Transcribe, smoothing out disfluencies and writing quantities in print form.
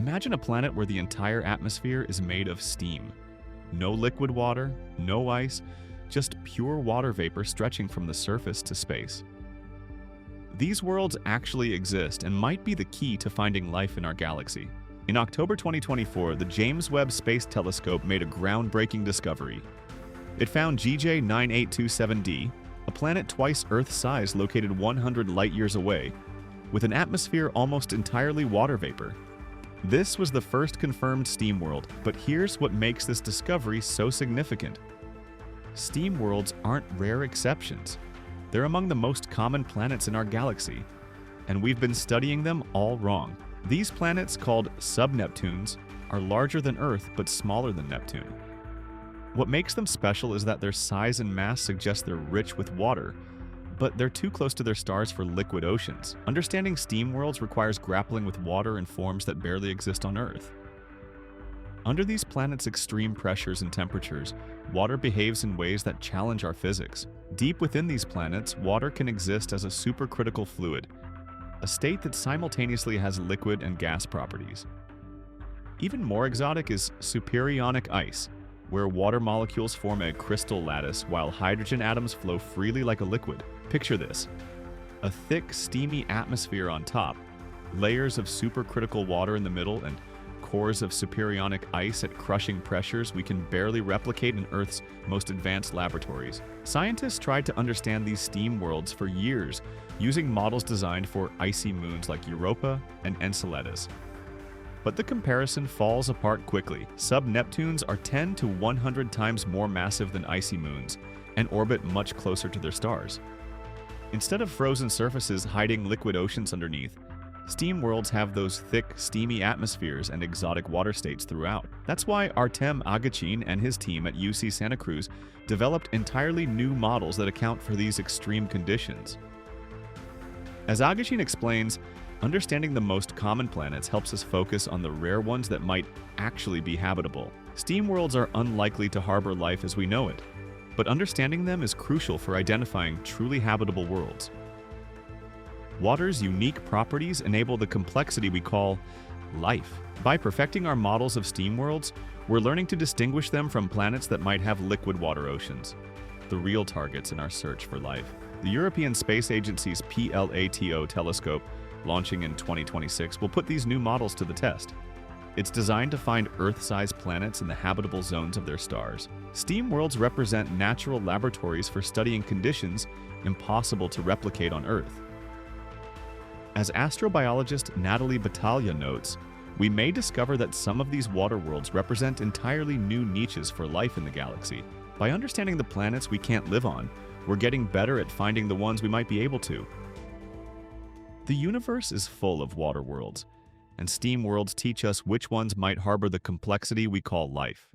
Imagine a planet where the entire atmosphere is made of steam. No liquid water, no ice, just pure water vapor stretching from the surface to space. These worlds actually exist and might be the key to finding life in our galaxy. In October 2024, the James Webb Space Telescope made a groundbreaking discovery. It found GJ 9827d, a planet twice Earth's size located 100 light-years away, with an atmosphere almost entirely water vapor. This was the first confirmed steam world, but here's what makes this discovery so significant. Steam worlds aren't rare exceptions. They're among the most common planets in our galaxy, and we've been studying them all wrong. These planets, called sub-Neptunes, are larger than Earth but smaller than Neptune. What makes them special is that their size and mass suggest they're rich with water, but they're too close to their stars for liquid oceans. Understanding steam worlds requires grappling with water in forms that barely exist on Earth. Under these planets' extreme pressures and temperatures, water behaves in ways that challenge our physics. Deep within these planets, water can exist as a supercritical fluid, a state that simultaneously has liquid and gas properties. Even more exotic is superionic ice, where water molecules form a crystal lattice while hydrogen atoms flow freely like a liquid. Picture this: a thick, steamy atmosphere on top, layers of supercritical water in the middle, and cores of superionic ice at crushing pressures we can barely replicate in Earth's most advanced laboratories. Scientists tried to understand these steam worlds for years, using models designed for icy moons like Europa and Enceladus. But the comparison falls apart quickly. Sub-Neptunes are 10 to 100 times more massive than icy moons and orbit much closer to their stars. Instead of frozen surfaces hiding liquid oceans underneath, steam worlds have those thick, steamy atmospheres and exotic water states throughout. That's why Artem Agachin and his team at UC Santa Cruz developed entirely new models that account for these extreme conditions. As Agachin explains, understanding the most common planets helps us focus on the rare ones that might actually be habitable. Steam worlds are unlikely to harbor life as we know it, but understanding them is crucial for identifying truly habitable worlds. Water's unique properties enable the complexity we call life. By perfecting our models of steam worlds, we're learning to distinguish them from planets that might have liquid water oceans, the real targets in our search for life. The European Space Agency's PLATO telescope, launching in 2026, will put these new models to the test. It's designed to find Earth-sized planets in the habitable zones of their stars. Steam worlds represent natural laboratories for studying conditions impossible to replicate on Earth. As astrobiologist Natalie Battaglia notes, we may discover that some of these water worlds represent entirely new niches for life in the galaxy. By understanding the planets we can't live on, we're getting better at finding the ones we might be able to. The universe is full of water worlds, and steam worlds teach us which ones might harbor the complexity we call life.